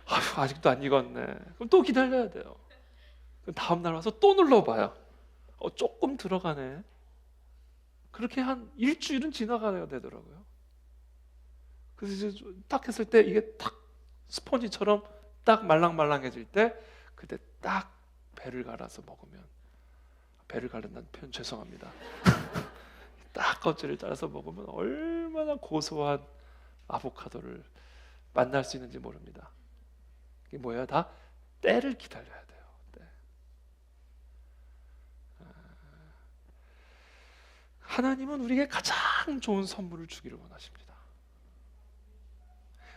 아휴, 아직도 안 익었네. 그럼 또 기다려야 돼요. 그럼 다음 날 와서 또 눌러봐요. 조금 들어가네. 그렇게 한 일주일은 지나가야 되더라고요. 그래서 이제 딱 했을 때 이게 딱 스펀지처럼 딱 말랑말랑해질 때 그때 딱 배를 갈아서 먹으면 배를 가른다는 표현 죄송합니다. 딱 껍질을 따라서 먹으면 얼마나 고소한 아보카도를 만날 수 있는지 모릅니다. 이게 뭐예요? 다 때를 기다려야 돼요. 때. 하나님은 우리에게 가장 좋은 선물을 주기를 원하십니다.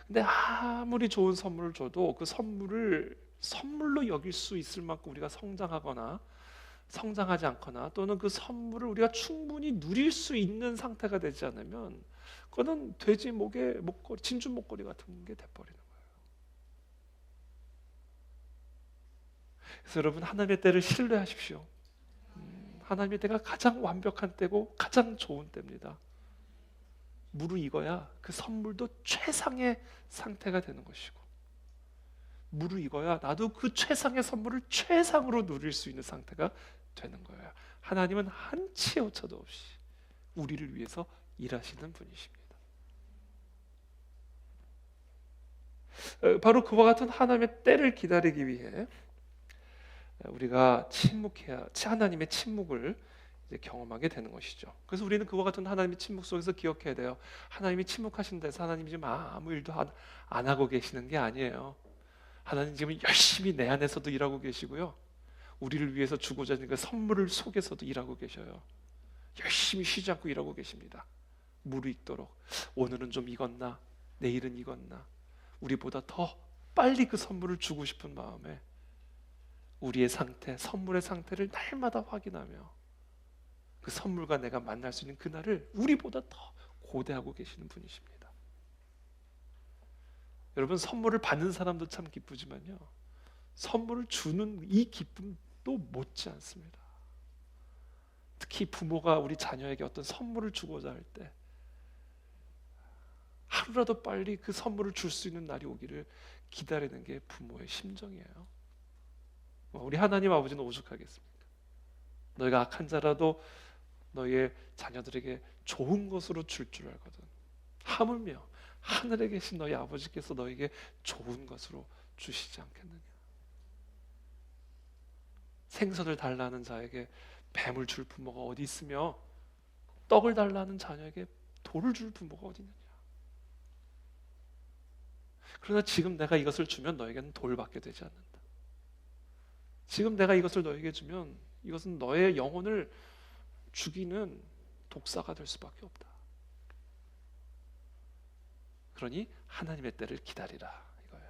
근데 아무리 좋은 선물을 줘도 그 선물을 선물로 여길 수 있을 만큼 우리가 성장하거나 성장하지 않거나 또는 그 선물을 우리가 충분히 누릴 수 있는 상태가 되지 않으면 그거는 돼지 목에 목걸이, 진주 목걸이 같은 게 돼버리는 거예요. 그래서 여러분 하나님의 때를 신뢰하십시오. 하나님의 때가 가장 완벽한 때고 가장 좋은 때입니다. 무르익어야 그 선물도 최상의 상태가 되는 것이고 무르익어야 나도 그 최상의 선물을 최상으로 누릴 수 있는 상태가 되는 거예요. 하나님은 한치의 오차도 없이 우리를 위해서 일하시는 분이십니다. 바로 그와 같은 하나님의 때를 기다리기 위해 우리가 침묵해야 하나님의 침묵을 이제 경험하게 되는 것이죠. 그래서 우리는 그와 같은 하나님의 침묵 속에서 기억해야 돼요. 하나님이 침묵하신 데서 하나님이 지금 아무 일도 안 하고 계시는 게 아니에요. 하나님 지금 열심히 내 안에서도 일하고 계시고요. 우리를 위해서 주고자 하는 그 선물을 속에서도 일하고 계셔요. 열심히 쉬지 않고 일하고 계십니다. 무르익도록 오늘은 좀 익었나 내일은 익었나 우리보다 더 빨리 그 선물을 주고 싶은 마음에 우리의 상태, 선물의 상태를 날마다 확인하며 그 선물과 내가 만날 수 있는 그날을 우리보다 더 고대하고 계시는 분이십니다. 여러분 선물을 받는 사람도 참 기쁘지만요 선물을 주는 이 기쁨도 못지 않습니다. 특히 부모가 우리 자녀에게 어떤 선물을 주고자 할 때 하루라도 빨리 그 선물을 줄 수 있는 날이 오기를 기다리는 게 부모의 심정이에요. 우리 하나님 아버지는 오죽하겠습니까? 너희가 악한 자라도 너희의 자녀들에게 좋은 것으로 줄 줄 알거든. 하물며 하늘에 계신 너희 아버지께서 너희에게 좋은 것으로 주시지 않겠느냐. 생선을 달라는 자에게 뱀을 줄 부모가 어디 있으며 떡을 달라는 자녀에게 돌을 줄 부모가 어디 있느냐. 그러나 지금 내가 이것을 주면 너에게는 돌을 받게 되지 않는다. 지금 내가 이것을 너에게 주면 이것은 너의 영혼을 죽이는 독사가 될 수밖에 없다. 그러니 하나님의 때를 기다리라 이거예요.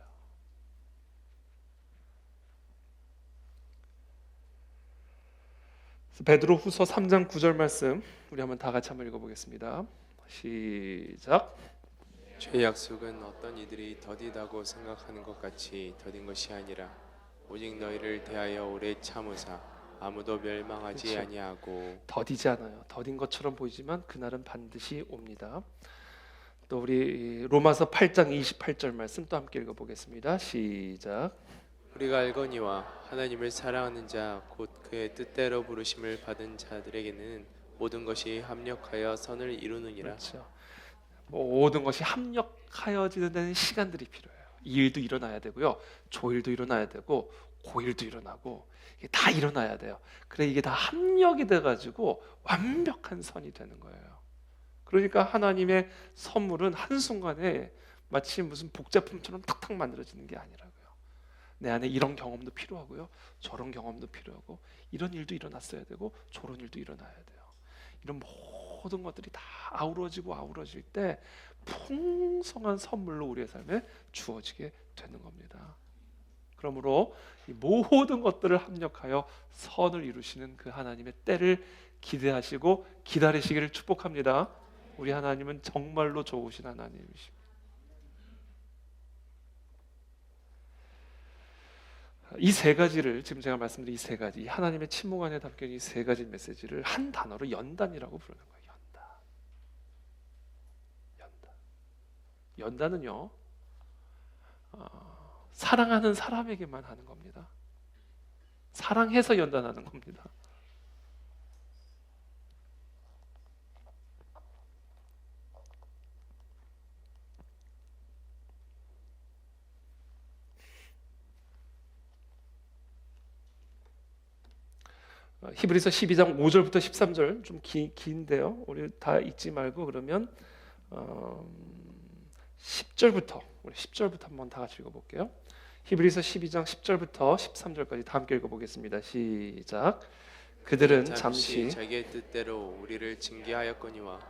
베드로후서 3장 9절 말씀 우리 한번 다 같이 한번 읽어보겠습니다. 시작. 주의 약속은 어떤 이들이 더디다고 생각하는 것 같이 더딘 것이 아니라 오직 너희를 대하여 오래 참으사 아무도 멸망하지 그렇죠. 아니하고. 더디지 않아요. 더딘 것처럼 보이지만 그날은 반드시 옵니다. 또 우리 로마서 8장 28절 말씀 또 함께 읽어보겠습니다. 시작. 우리가 알거니와 하나님을 사랑하는 자 곧 그의 뜻대로 부르심을 받은 자들에게는 모든 것이 합력하여 선을 이루느니라. 그렇죠. 모든 것이 합력하여지는 데는 시간들이 필요해요. 이 일도 일어나야 되고요, 조일도 일어나야 되고 고일도 일어나고 이게 다 일어나야 돼요. 그래 이게 다 합력이 돼가지고 완벽한 선이 되는 거예요. 그러니까 하나님의 선물은 한순간에 마치 무슨 복제품처럼 탁탁 만들어지는 게 아니라고요. 내 안에 이런 경험도 필요하고요, 저런 경험도 필요하고 이런 일도 일어났어야 되고 저런 일도 일어나야 돼요. 이런 모든 것들이 다 아우러질 때 풍성한 선물로 우리의 삶에 주어지게 되는 겁니다. 그러므로 이 모든 것들을 합력하여 선을 이루시는 그 하나님의 때를 기대하시고 기다리시기를 축복합니다. 우리 하나님은 정말로 좋으신 하나님이십니다. 이 세 가지를 지금 제가 말씀드린 이 세 가지, 하나님의 침묵 안에 담긴 이 세 가지 메시지를 한 단어로 연단이라고 부르는 거예요. 연단. 연단은요, 사랑하는 사람에게만 하는 겁니다. 사랑해서 연단하는 겁니다. 히브리서 12장 5절부터 13절 좀 긴데요. 우리 다 읽지 말고 그러면 10절부터 우리 10절부터 한번 다 같이 읽어볼게요. 히브리서 12장 10절부터 13절까지 다 함께 읽어보겠습니다. 시작. 그들은 잠시 자기의 뜻대로 우리를 징계하였거니와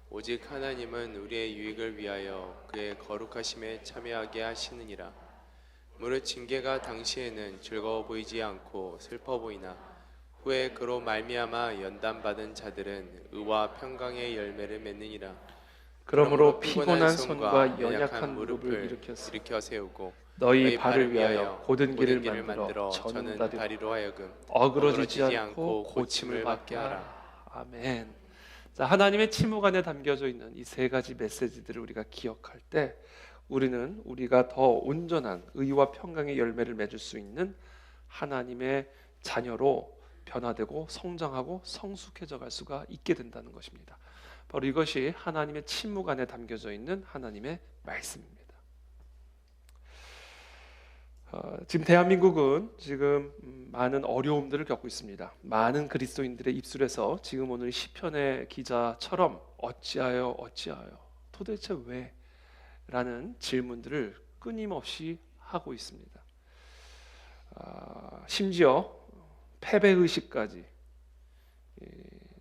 오직 하나님은 우리의 유익을 위하여 그의 거룩하심에 참여하게 하시느니라. 무릇 징계가 당시에는 즐거워 보이지 않고 슬퍼 보이나 후에 그로 말미암아 연단받은 자들은 의와 평강의 열매를 맺느니라. 그러므로 피곤한 손과 연약한 무릎을 일으켜 세우고 너희 발을 위하여 고든 길을 만들어 저는 다리로 하여금 어그러지지 않고 고침을 받게 하라. 아멘. 자, 하나님의 침묵 안에 담겨져 있는 이 세 가지 메시지들을 우리가 기억할 때 우리는 우리가 더 온전한 의와 평강의 열매를 맺을 수 있는 하나님의 자녀로 변화되고 성장하고 성숙해져 갈 수가 있게 된다는 것입니다. 바로 이것이 하나님의 침묵 안에 담겨져 있는 하나님의 말씀입니다. 지금 대한민국은 지금 많은 어려움들을 겪고 있습니다. 많은 그리스도인들의 입술에서 지금 오늘 시편의 기자처럼 어찌하여 도대체 왜? 라는 질문들을 끊임없이 하고 있습니다. 심지어 패배의식까지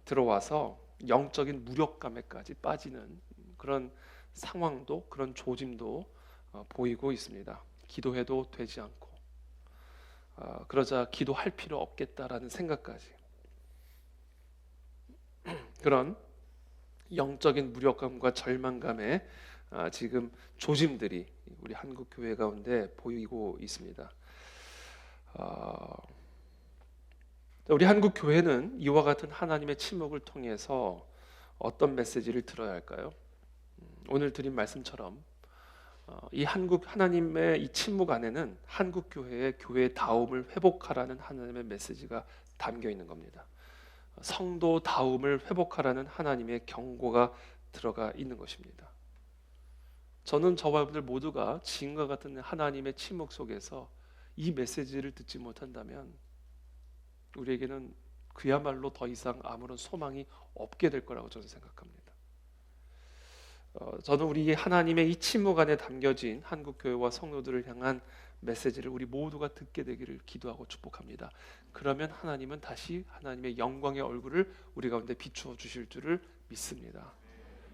들어와서 영적인 무력감에까지 빠지는 그런 상황도, 그런 조짐도 보이고 있습니다. 기도해도 되지 않고 그러자 기도할 필요 없겠다라는 생각까지, 그런 영적인 무력감과 절망감에 지금 조짐들이 우리 한국 교회 가운데 보이고 있습니다. 우리 한국 교회는 이와 같은 하나님의 침묵을 통해서 어떤 메시지를 들어야 할까요? 오늘 드린 말씀처럼 이 한국 하나님의 이 침묵 안에는 한국 교회의 교회다움을 회복하라는 하나님의 메시지가 담겨 있는 겁니다. 성도다움을 회복하라는 하나님의 경고가 들어가 있는 것입니다. 저는 저와 여러분들 모두가 지금과 같은 하나님의 침묵 속에서 이 메시지를 듣지 못한다면 우리에게는 그야말로 더 이상 아무런 소망이 없게 될 거라고 저는 생각합니다. 저는 우리 하나님의 이 침묵 안에 담겨진 한국 교회와 성도들을 향한 메시지를 우리 모두가 듣게 되기를 기도하고 축복합니다. 그러면 하나님은 다시 하나님의 영광의 얼굴을 우리 가운데 비추어 주실 줄을 믿습니다.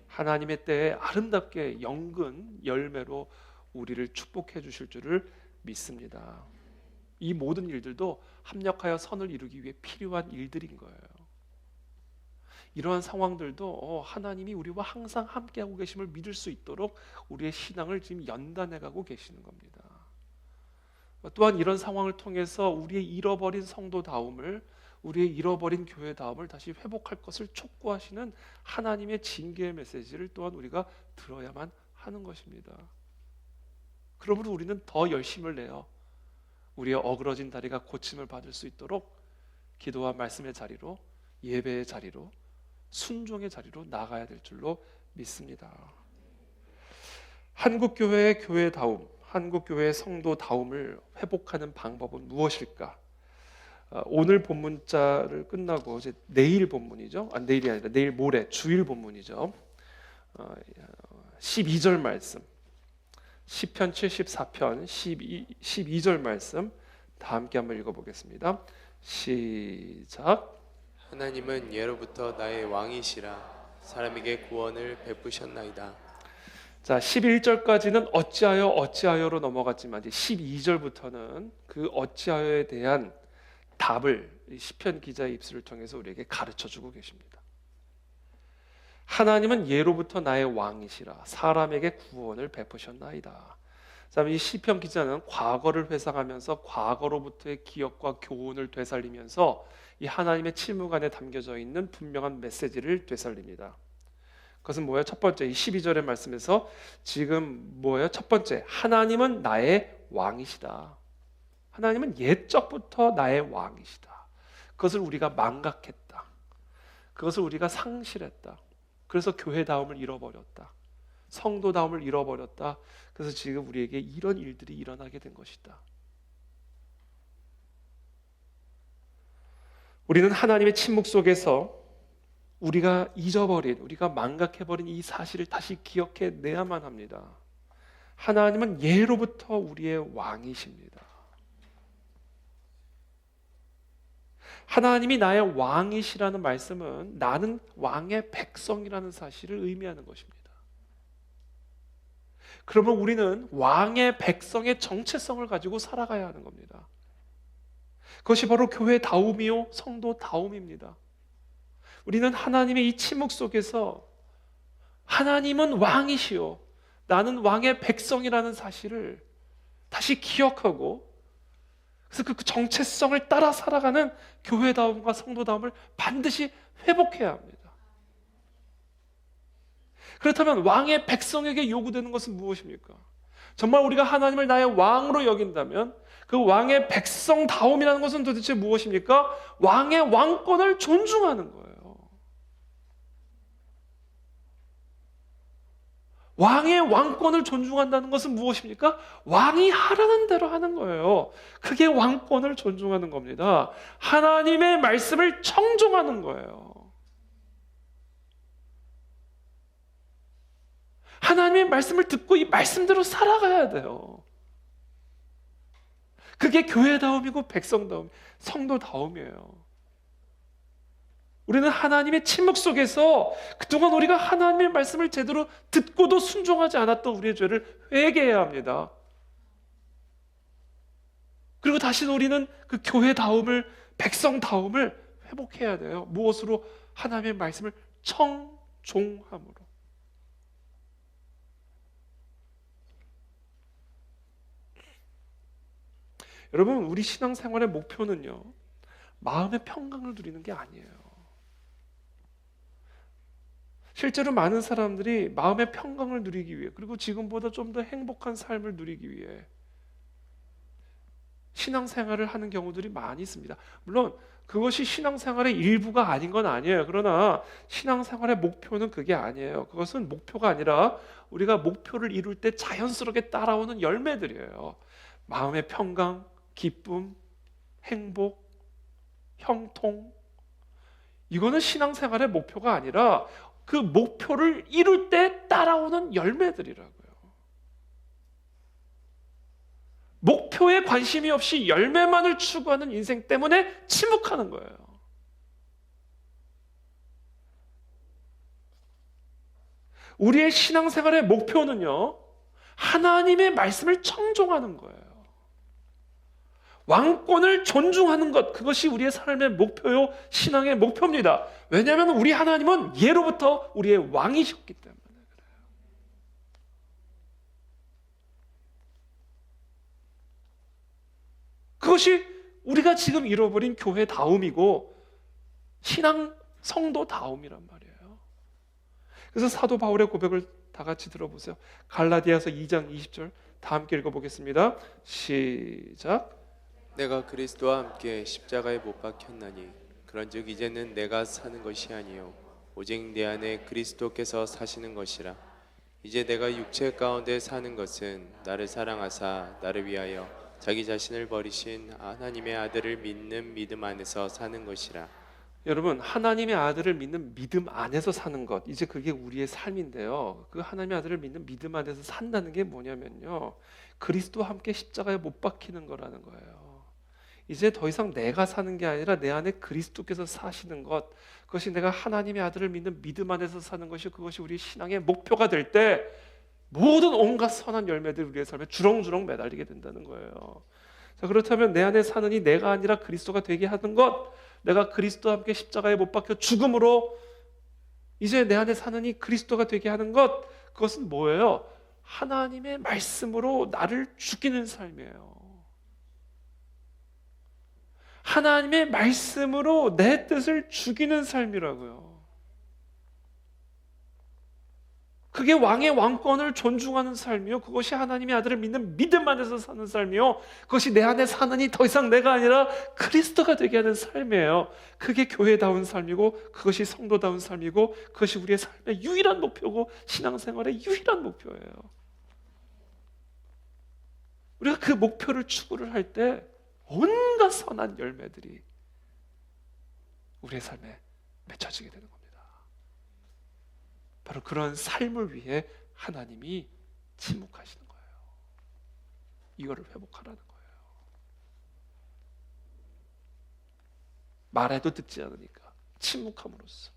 하나님의 때에 아름답게 영근 열매로 우리를 축복해 주실 줄을 믿습니다. 이 모든 일들도 합력하여 선을 이루기 위해 필요한 일들인 거예요. 이러한 상황들도 하나님이 우리와 항상 함께하고 계심을 믿을 수 있도록 우리의 신앙을 지금 연단해가고 계시는 겁니다. 또한 이런 상황을 통해서 우리의 잃어버린 성도다움을, 우리의 잃어버린 교회다움을 다시 회복할 것을 촉구하시는 하나님의 징계의 메시지를 또한 우리가 들어야만 하는 것입니다. 그러므로 우리는 더 열심을 내어 우리의 어그러진 다리가 고침을 받을 수 있도록 기도와 말씀의 자리로, 예배의 자리로, 순종의 자리로 나가야 될 줄로 믿습니다. 한국교회의 교회다움, 한국교회의 성도다움을 회복하는 방법은 무엇일까? 오늘 본문자를 끝나고 이제 내일 본문이죠. 내일이 아니라 내일 모레 주일 본문이죠. 12절 말씀, 시편 74편 12절 말씀 다 함께 한번 읽어보겠습니다. 시작. 하나님은 예로부터 나의 왕이시라 사람에게 구원을 베푸셨나이다. 자, 11절까지는 어찌하여로 넘어갔지만 이제 12절부터는 그 어찌하여에 대한 답을 시편 기자의 입술을 통해서 우리에게 가르쳐주고 계십니다. 하나님은 예로부터 나의 왕이시라 사람에게 구원을 베푸셨나이다. 자, 이 시편 기자는 과거를 회상하면서 과거로부터의 기억과 교훈을 되살리면서 이 하나님의 침묵 안에 담겨져 있는 분명한 메시지를 되살립니다. 그것은 뭐예요? 첫 번째, 이 12절의 말씀에서 지금 뭐예요? 첫 번째, 하나님은 나의 왕이시다. 하나님은 옛적부터 나의 왕이시다. 그것을 우리가 망각했다. 그것을 우리가 상실했다. 그래서 교회다움을 잃어버렸다. 성도다움을 잃어버렸다. 그래서 지금 우리에게 이런 일들이 일어나게 된 것이다. 우리는 하나님의 침묵 속에서 우리가 잊어버린, 우리가 망각해버린 이 사실을 다시 기억해내야만 합니다. 하나님은 예로부터 우리의 왕이십니다. 하나님이 나의 왕이시라는 말씀은 나는 왕의 백성이라는 사실을 의미하는 것입니다. 그러면 우리는 왕의 백성의 정체성을 가지고 살아가야 하는 겁니다. 그것이 바로 교회다움이요 성도다움입니다. 우리는 하나님의 이 침묵 속에서 하나님은 왕이시요 나는 왕의 백성이라는 사실을 다시 기억하고 그래서 그 정체성을 따라 살아가는 교회다움과 성도다움을 반드시 회복해야 합니다. 그렇다면 왕의 백성에게 요구되는 것은 무엇입니까? 정말 우리가 하나님을 나의 왕으로 여긴다면 그 왕의 백성다움이라는 것은 도대체 무엇입니까? 왕의 왕권을 존중하는 거예요. 왕의 왕권을 존중한다는 것은 무엇입니까? 왕이 하라는 대로 하는 거예요. 그게 왕권을 존중하는 겁니다. 하나님의 말씀을 청종하는 거예요. 하나님의 말씀을 듣고 이 말씀대로 살아가야 돼요. 그게 교회다움이고 백성다움, 성도다움이에요. 우리는 하나님의 침묵 속에서 그동안 우리가 하나님의 말씀을 제대로 듣고도 순종하지 않았던 우리의 죄를 회개해야 합니다. 그리고 다시 우리는 그 교회다움을, 백성다움을 회복해야 돼요. 무엇으로? 하나님의 말씀을 청종함으로. 여러분, 우리 신앙생활의 목표는요, 마음의 평강을 누리는 게 아니에요. 실제로 많은 사람들이 마음의 평강을 누리기 위해, 그리고 지금보다 좀 더 행복한 삶을 누리기 위해 신앙생활을 하는 경우들이 많이 있습니다. 물론 그것이 신앙생활의 일부가 아닌 건 아니에요. 그러나 신앙생활의 목표는 그게 아니에요. 그것은 목표가 아니라 우리가 목표를 이룰 때 자연스럽게 따라오는 열매들이에요. 마음의 평강, 기쁨, 행복, 형통, 이거는 신앙생활의 목표가 아니라 그 목표를 이룰 때 따라오는 열매들이라고요. 목표에 관심이 없이 열매만을 추구하는 인생 때문에 침묵하는 거예요. 우리의 신앙생활의 목표는요, 하나님의 말씀을 청종하는 거예요. 왕권을 존중하는 것, 그것이 우리의 삶의 목표요, 신앙의 목표입니다. 왜냐하면 우리 하나님은 예로부터 우리의 왕이셨기 때문에 그래요. 그것이 우리가 지금 잃어버린 교회다움이고 신앙 성도다움이란 말이에요. 그래서 사도 바울의 고백을 다 같이 들어보세요. 갈라디아서 2장 20절 다 함께 읽어보겠습니다. 시작. 내가 그리스도와 함께 십자가에 못 박혔나니 그런즉 이제는 내가 사는 것이 아니요 오직 내 안에 그리스도께서 사시는 것이라. 이제 내가 육체 가운데 사는 것은 나를 사랑하사 나를 위하여 자기 자신을 버리신 하나님의 아들을 믿는 믿음 안에서 사는 것이라. 여러분, 하나님의 아들을 믿는 믿음 안에서 사는 것, 이제 그게 우리의 삶인데요. 그 하나님의 아들을 믿는 믿음 안에서 산다는 게 뭐냐면요, 그리스도와 함께 십자가에 못 박히는 거라는 거예요. 이제 더 이상 내가 사는 게 아니라 내 안에 그리스도께서 사시는 것, 그것이 내가 하나님의 아들을 믿는 믿음 안에서 사는 것이, 그것이 우리 신앙의 목표가 될 때 모든 온갖 선한 열매들 우리의 삶에 주렁주렁 매달리게 된다는 거예요. 자, 그렇다면 내 안에 사는 이 내가 아니라 그리스도가 되게 하는 것, 내가 그리스도와 함께 십자가에 못 박혀 죽음으로 이제 내 안에 사는 이 그리스도가 되게 하는 것, 그것은 뭐예요? 하나님의 말씀으로 나를 죽이는 삶이에요. 하나님의 말씀으로 내 뜻을 죽이는 삶이라고요. 그게 왕의 왕권을 존중하는 삶이요, 그것이 하나님의 아들을 믿는 믿음 안에서 사는 삶이요, 그것이 내 안에 사느니 더 이상 내가 아니라 그리스도가 되게 하는 삶이에요. 그게 교회다운 삶이고 그것이 성도다운 삶이고 그것이 우리의 삶의 유일한 목표고 신앙생활의 유일한 목표예요. 우리가 그 목표를 추구를 할 때 온갖 선한 열매들이 우리의 삶에 맺혀지게 되는 겁니다. 바로 그런 삶을 위해 하나님이 침묵하시는 거예요. 이거를 회복하라는 거예요. 말해도 듣지 않으니까 침묵함으로써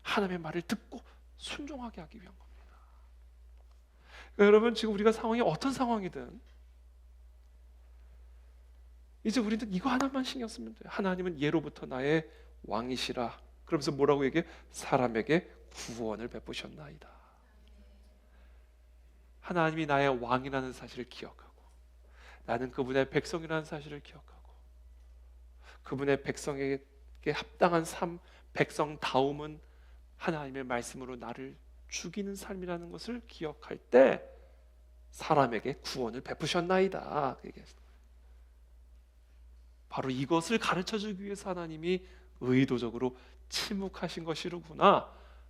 하나님의 말을 듣고 순종하게 하기 위한 겁니다. 그러니까 여러분, 지금 우리가 상황이 어떤 상황이든 이제 우리는 이거 하나만 신경 쓰면 돼요. 하나님은 예로부터 나의 왕이시라. 그러면서 뭐라고 얘기해? 사람에게 구원을 베푸셨나이다. 하나님이 나의 왕이라는 사실을 기억하고 나는 그분의 백성이라는 사실을 기억하고 그분의 백성에게 합당한 삶, 백성다움은 하나님의 말씀으로 나를 죽이는 삶이라는 것을 기억할 때 사람에게 구원을 베푸셨나이다. 바로 이것을 가르쳐주기 위해서 하나님이 의도적으로 침묵하신 것이로구나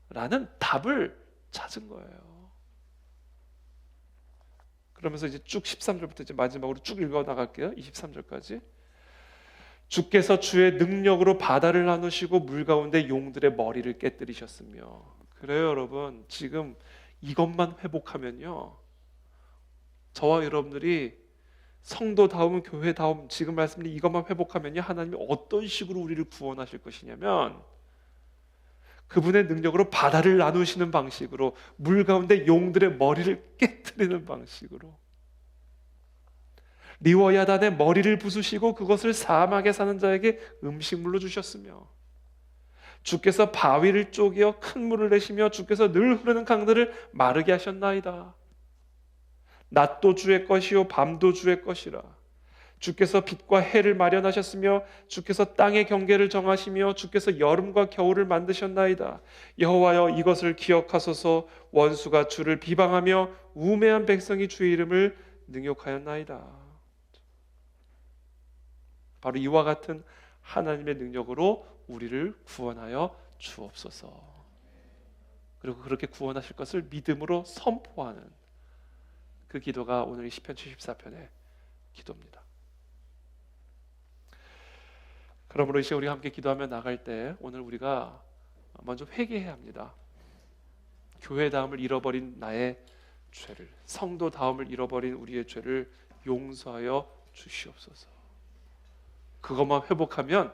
라는 답을 찾은 거예요. 그러면서 이제 쭉 13절부터 이제 마지막으로 쭉 읽어 나갈게요. 23절까지. 주께서 주의 능력으로 바다를 나누시고 물 가운데 용들의 머리를 깨뜨리셨으며. 그래요, 여러분. 지금 이것만 회복하면요, 저와 여러분들이 성도다움, 교회다움, 지금 말씀드린 이것만 회복하면요, 하나님이 어떤 식으로 우리를 구원하실 것이냐면 그분의 능력으로 바다를 나누시는 방식으로, 물 가운데 용들의 머리를 깨뜨리는 방식으로, 리워야단의 머리를 부수시고 그것을 사막에 사는 자에게 음식물로 주셨으며, 주께서 바위를 쪼개어 큰 물을 내시며 주께서 늘 흐르는 강들을 마르게 하셨나이다. 낮도 주의 것이요 밤도 주의 것이라. 주께서 빛과 해를 마련하셨으며 주께서 땅의 경계를 정하시며 주께서 여름과 겨울을 만드셨나이다. 여호와여, 이것을 기억하소서. 원수가 주를 비방하며 우매한 백성이 주의 이름을 능욕하였나이다. 바로 이와 같은 하나님의 능력으로 우리를 구원하여 주옵소서. 그리고 그렇게 구원하실 것을 믿음으로 선포하는 그 기도가 오늘 이 시편 74편의 기도입니다. 그러므로 이제 우리가 함께 기도하며 나갈 때 오늘 우리가 먼저 회개해야 합니다. 교회다움을 잃어버린 나의 죄를, 성도다움을 잃어버린 우리의 죄를 용서하여 주시옵소서. 그것만 회복하면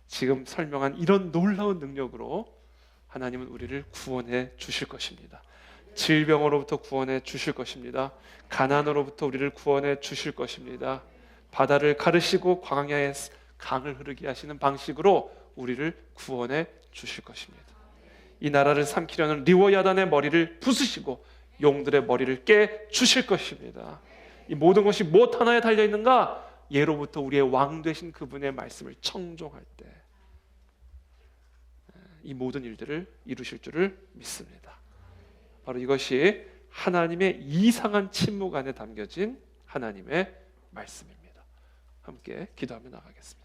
지금 설명한 이런 놀라운 능력으로 하나님은 우리를 구원해 주실 것입니다. 질병으로부터 구원해 주실 것입니다. 가난으로부터 우리를 구원해 주실 것입니다. 바다를 가르시고 광야에 강을 흐르게 하시는 방식으로 우리를 구원해 주실 것입니다. 이 나라를 삼키려는 리워야단의 머리를 부수시고 용들의 머리를 깨 주실 것입니다. 이 모든 것이 무엇 하나에 달려 있는가? 예로부터 우리의 왕 되신 그분의 말씀을 청종할 때 이 모든 일들을 이루실 줄을 믿습니다. 바로 이것이 하나님의 이상한 침묵 안에 담겨진 하나님의 말씀입니다. 함께 기도하며 나가겠습니다.